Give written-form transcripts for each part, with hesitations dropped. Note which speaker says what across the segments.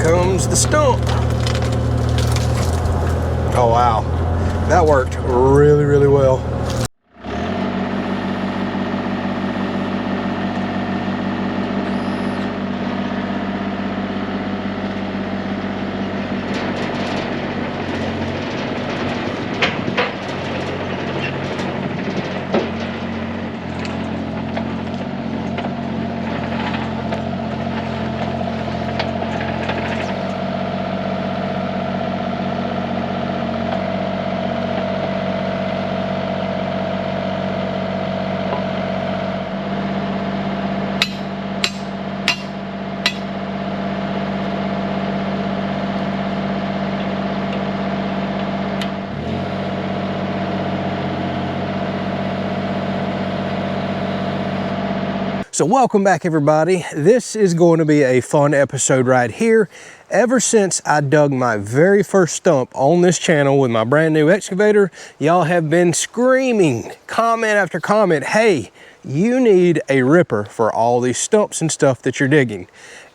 Speaker 1: comes the stump. Oh wow, that worked really, really well. So welcome back, everybody. This is going to be a fun episode right here. Ever since I dug my very first stump on this channel with my brand new excavator, y'all have been screaming, comment after comment, hey, you need a ripper for all these stumps and stuff that you're digging.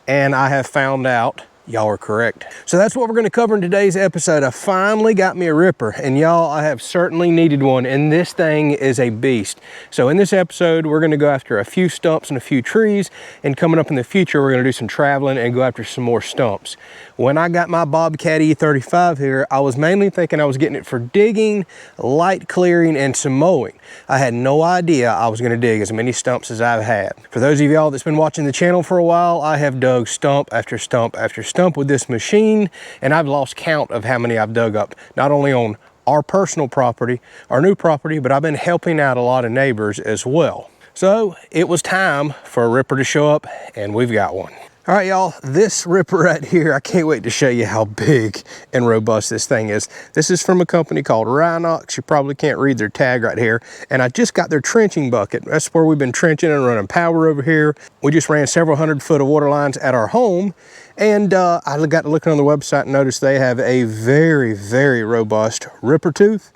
Speaker 1: And I have found out y'all are correct. So that's what we're going to cover in today's episode. I finally got me a ripper, and y'all, I have certainly needed one, and this thing is a beast. So in this episode, we're going to go after a few stumps and a few trees, and coming up in the future, we're going to do some traveling and go after some more stumps. When I got my Bobcat E35 here, I was mainly thinking I was getting it for digging, light clearing, and some mowing. I had no idea I was going to dig as many stumps as I've had. For those of y'all that's been watching the channel for a while, I have dug stump after stump after stump with this machine, and I've lost count of how many I've dug up, not only on our personal property, our new property, but I've been helping out a lot of neighbors as well. So it was time for a ripper to show up, and we've got one. All right, y'all, this ripper right here, I can't wait to show you how big and robust this thing is. This is from a company called Rhinox. You probably can't read their tag right here. And I just got their trenching bucket. That's where we've been trenching and running power over here. We just ran several 100-foot of water lines at our home. And I got to looking on the website and noticed they have a very, very robust ripper tooth.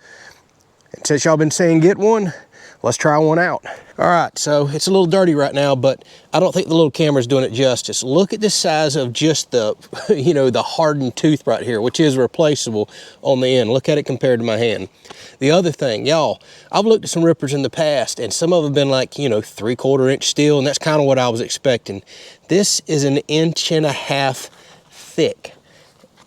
Speaker 1: And since y'all been saying get one, let's try one out. All right, so it's a little dirty right now, but I don't think the little camera's doing it justice. Look at the size of just the, you know, the hardened tooth right here, which is replaceable on the end. Look at it compared to my hand. The other thing, y'all, I've looked at some rippers in the past, and some of them have been like, you know, 3/4 inch steel, and that's kind of what I was expecting. This is 1.5 inches thick.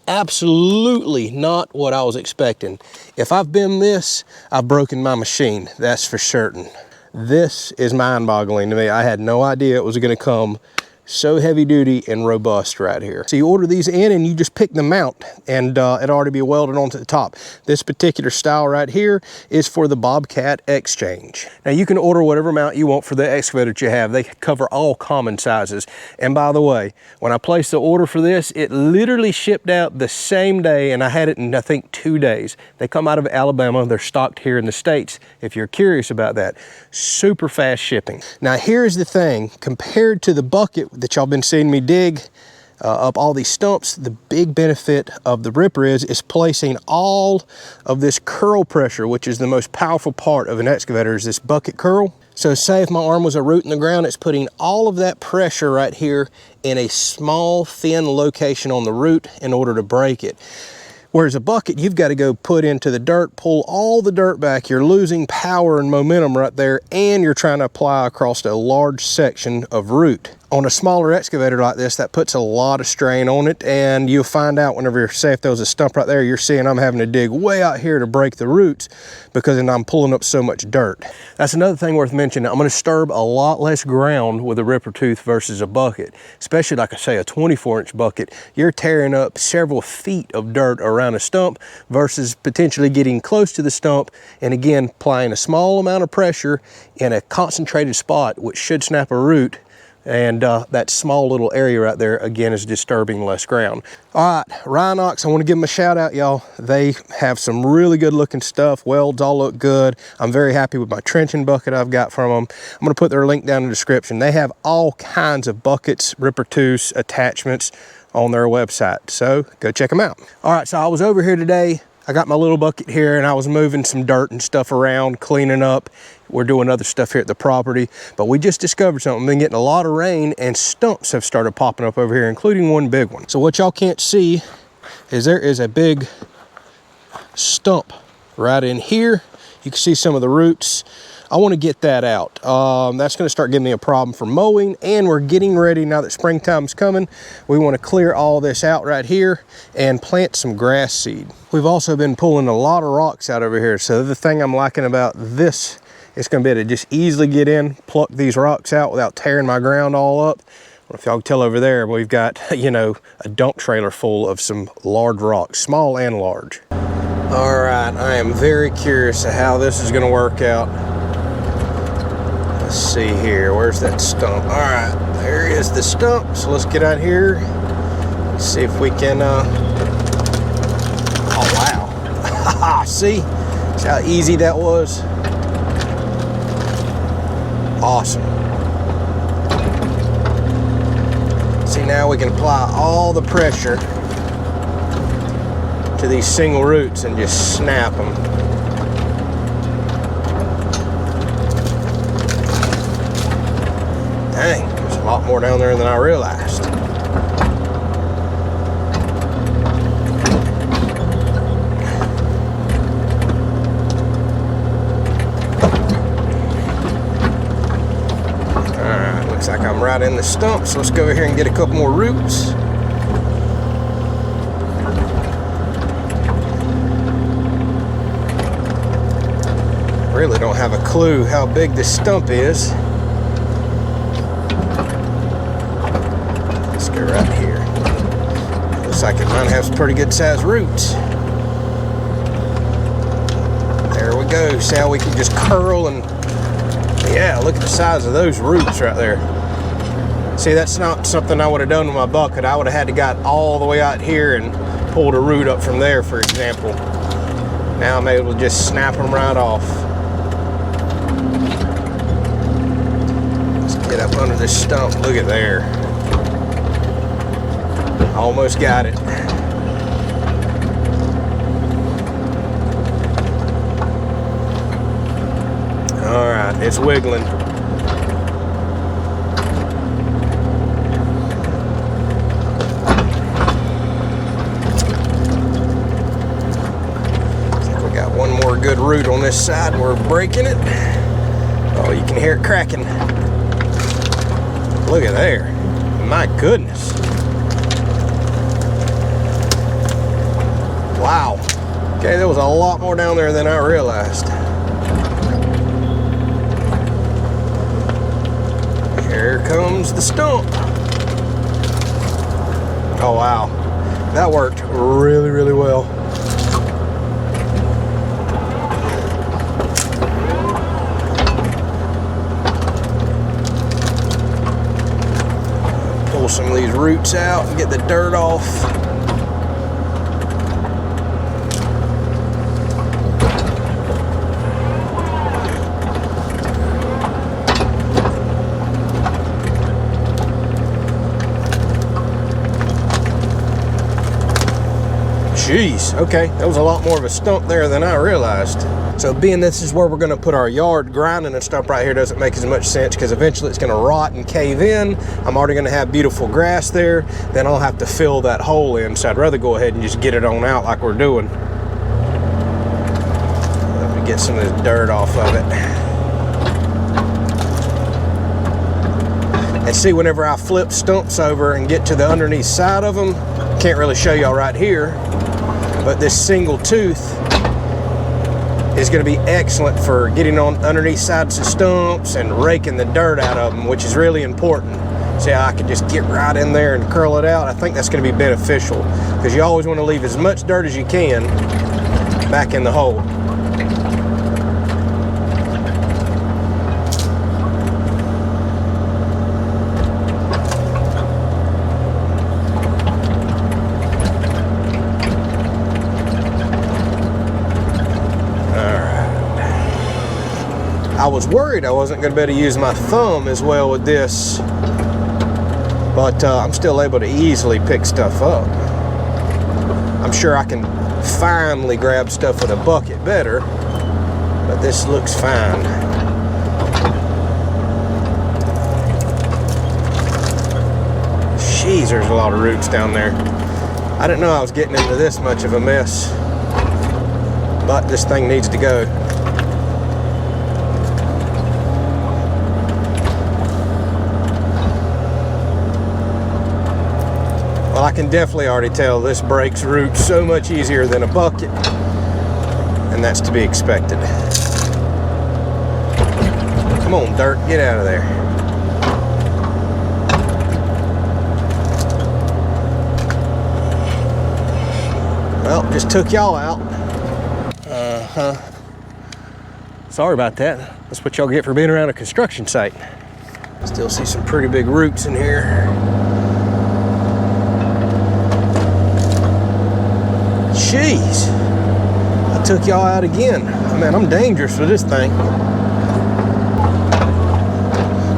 Speaker 1: Absolutely not what I was expecting. If I've been this, I've broken my machine, that's for certain. This is mind-boggling to me. I had no idea it was going to come so heavy duty and robust right here. So you order these in and you just pick the mount, and it'll already be welded onto the top. This particular style right here is for the Bobcat Exchange. Now you can order whatever mount you want for the excavator that you have. They cover all common sizes. And by the way, when I placed the order for this, it literally shipped out the same day, and I had it in, I think, 2 days. They come out of Alabama. They're stocked here in the States, if you're curious about that. Super fast shipping. Now here's the thing, compared to the bucket that y'all been seeing me dig up all these stumps, the big benefit of the ripper is placing all of this curl pressure, which is the most powerful part of an excavator, is this bucket curl. So say if my arm was a root in the ground, it's putting all of that pressure right here in a small, thin location on the root in order to break it. Whereas a bucket, you've got to go put into the dirt, pull all the dirt back. You're losing power and momentum right there, and you're trying to apply across a large section of root. On a smaller excavator like this, that puts a lot of strain on it, and you'll find out whenever, say if there was a stump right there, you're seeing I'm having to dig way out here to break the roots because then I'm pulling up so much dirt. That's another thing worth mentioning. I'm going to disturb a lot less ground with a ripper tooth versus a bucket, especially like I say, a 24-inch bucket. You're tearing up several feet of dirt around a stump versus potentially getting close to the stump and again applying a small amount of pressure in a concentrated spot, which should snap a root. And that small little area right there, again, is disturbing less ground. All right, Rhinox, I want to give them a shout out, y'all. They have some really good looking stuff. Welds all look good. I'm very happy with my trenching bucket I've got from them. I'm going to put their link down in the description. They have all kinds of buckets, ripper tooths, attachments on their website. So go check them out. All right, so I was over here today. I got my little bucket here and I was moving some dirt and stuff around, cleaning up. We're doing other stuff here at the property, but we just discovered something. We've been getting a lot of rain and stumps have started popping up over here, including one big one. So what y'all can't see is there is a big stump right in here. You can see some of the roots. I want to get that out. That's going to start giving me a problem for mowing, and we're getting ready now that springtime's coming. We want to clear all this out right here and plant some grass seed. We've also been pulling a lot of rocks out over here. So the thing I'm liking about this, it's going to be able to just easily get in, pluck these rocks out without tearing my ground all up. If y'all can tell over there, we've got, you know, a dump trailer full of some large rocks, small and large. All right, I am very curious of how this is going to work out. Let's see here, where's that stump? All right, there is the stump. So let's get out here, see if we can, oh wow. See how easy that was? Awesome. See, now we can apply all the pressure to these single roots and just snap them. Dang, there's a lot more down there than I realized. Alright, looks like I'm right in the stumps. Let's go over here and get a couple more roots. Really don't have a clue how big this stump is. Let's go right here. Looks like it might have some pretty good sized roots. There we go. See how we can just curl and, yeah, look at the size of those roots right there. See, that's not something I would have done with my bucket. I would have had to got all the way out here and pulled a root up from there, for example. Now I'm able to just snap them right off. Get up under this stump. Look at there. Almost got it. All right, it's wiggling. I think we got one more good root on this side. We're breaking it. Oh, you can hear it cracking. Look at there. My goodness. Wow. Okay, there was a lot more down there than I realized. Here comes the stump. Oh, wow. That worked really, really well. Some of these roots out and get the dirt off. Jeez, okay, that was a lot more of a stump there than I realized. So being this is where we're gonna put our yard, grinding and stuff right here doesn't make as much sense because eventually it's gonna rot and cave in. I'm already gonna have beautiful grass there. Then I'll have to fill that hole in. So I'd rather go ahead and just get it on out like we're doing. Let me get some of this dirt off of it. And see, whenever I flip stumps over and get to the underneath side of them, can't really show y'all right here, but this single tooth is going to be excellent for getting on underneath sides of stumps and raking the dirt out of them, which is really important. See how I can just get right in there and curl it out? I think that's going to be beneficial because you always want to leave as much dirt as you can back in the hole. I was worried I wasn't going to be able to use my thumb as well with this, but I'm still able to easily pick stuff up. I'm sure I can finally grab stuff with a bucket better, but this looks fine. Jeez, there's a lot of roots down there. I didn't know I was getting into this much of a mess, but this thing needs to go. Well, I can definitely already tell this breaks roots so much easier than a bucket, and that's to be expected. Come on, dirt, get out of there. Well, just took y'all out. Sorry about that. That's what y'all get for being around a construction site. Still see some pretty big roots in here. Jeez, I took y'all out again. Man, I'm dangerous with this thing.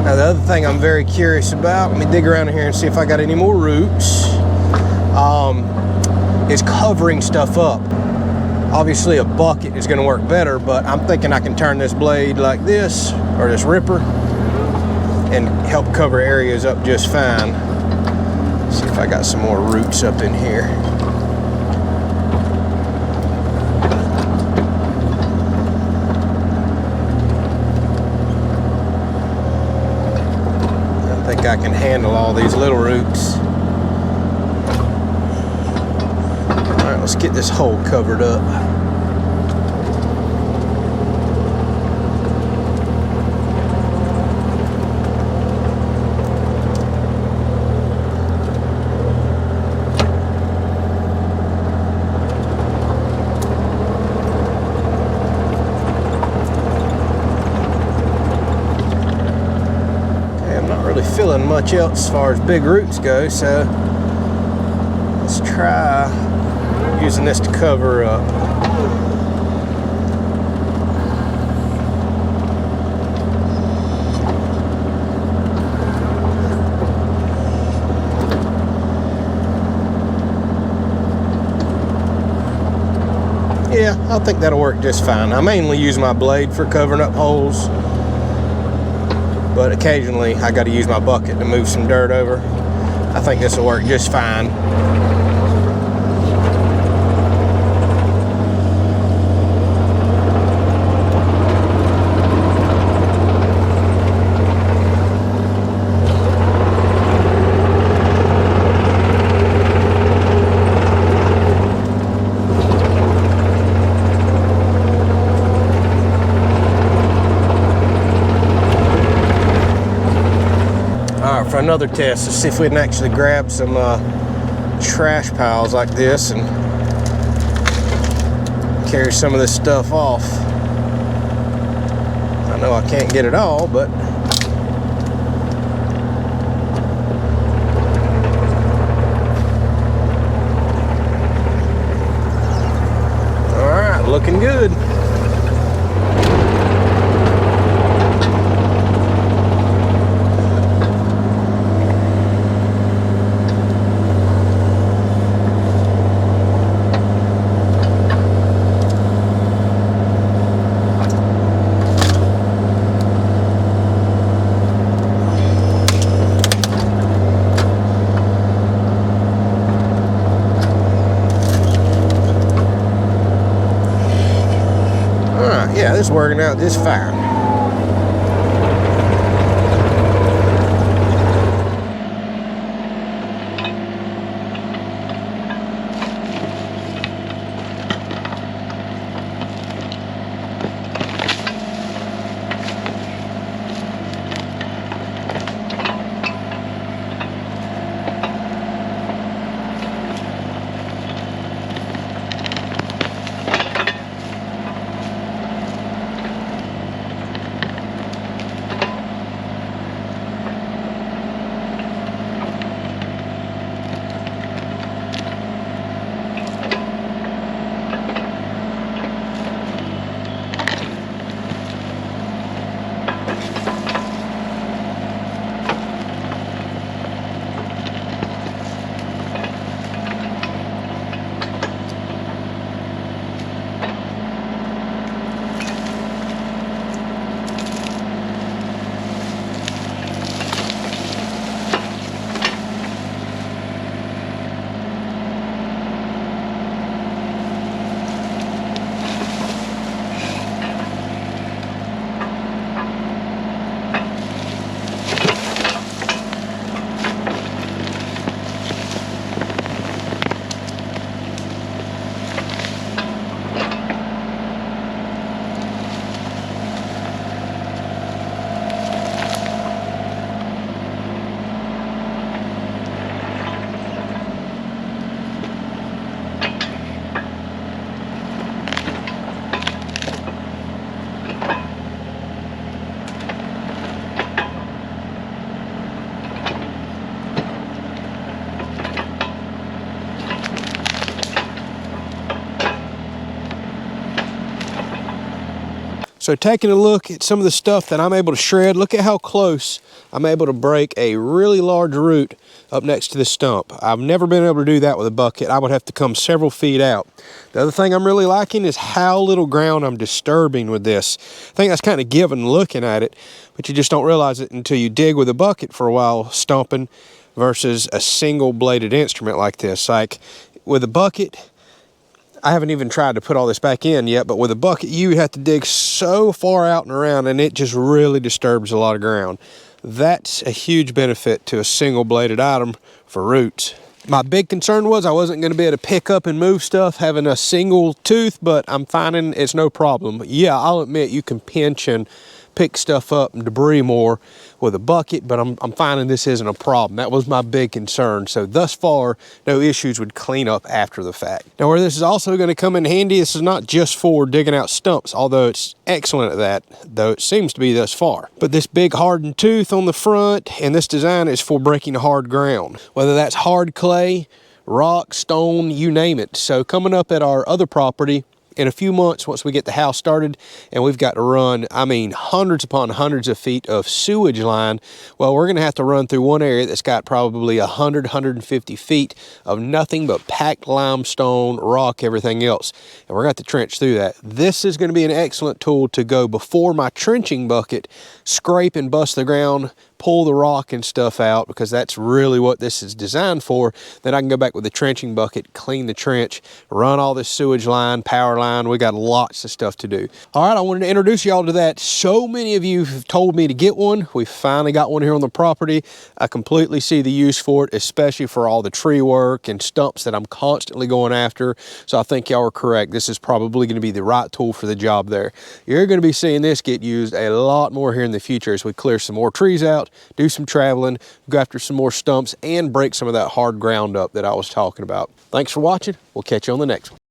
Speaker 1: Now the other thing I'm very curious about, let me dig around in here and see if I got any more roots, is covering stuff up. Obviously a bucket is gonna work better, but I'm thinking I can turn this blade like this, or this ripper, and help cover areas up just fine. See if I got some more roots up in here. I think I can handle all these little roots. All right, let's get this hole covered up. Feeling much else as far as big roots go, so let's try using this to cover up. Yeah, I think that'll work just fine. I mainly use my blade for covering up holes, but occasionally I got to use my bucket to move some dirt over. I think this will work just fine. For another test, let's see if we can actually grab some trash piles like this and carry some of this stuff off. I know I can't get it all, but all right, looking good. Yeah, this is working out just fine. So taking a look at some of the stuff that I'm able to shred, look at how close I'm able to break a really large root up next to the stump. I've never been able to do that with a bucket. I would have to come several feet out. The other thing I'm really liking is how little ground I'm disturbing with this. I think that's kind of given looking at it, but you just don't realize it until you dig with a bucket for a while stomping versus a single bladed instrument like this. Like with a bucket, I haven't even tried to put all this back in yet, but with a bucket, you have to dig so far out and around, and it just really disturbs a lot of ground. That's a huge benefit to a single bladed item for roots. My big concern was I wasn't going to be able to pick up and move stuff having a single tooth, but I'm finding it's no problem. Yeah, I'll admit you can pinch and pick stuff up and debris more with a bucket, but I'm finding this isn't a problem. That was my big concern. So thus far, no issues with cleanup after the fact. Now where this is also going to come in handy, this is not just for digging out stumps, although it's excellent at that, though it seems to be thus far. But this big hardened tooth on the front and this design is for breaking hard ground, whether that's hard clay, rock, stone, you name it. So coming up at our other property, in a few months, once we get the house started and we've got to run, I mean, hundreds upon hundreds of feet of sewage line, well, we're going to have to run through one area that's got probably 150 feet of nothing but packed limestone, rock, everything else. And we're going to have to trench through that. This is going to be an excellent tool to go before my trenching bucket, scrape and bust the ground, pull the rock and stuff out, because that's really what this is designed for. Then I can go back with the trenching bucket, clean the trench, run all this sewage line, power line. We got lots of stuff to do. All right, I wanted to introduce y'all to that. So many of you have told me to get one. We finally got one here on the property. I completely see the use for it, especially for all the tree work and stumps that I'm constantly going after. So I think y'all are correct. This is probably going to be the right tool for the job there. You're going to be seeing this get used a lot more here in the future as we clear some more trees out, do some traveling, go after some more stumps, and break some of that hard ground up that I was talking about. Thanks for watching. We'll catch you on the next one.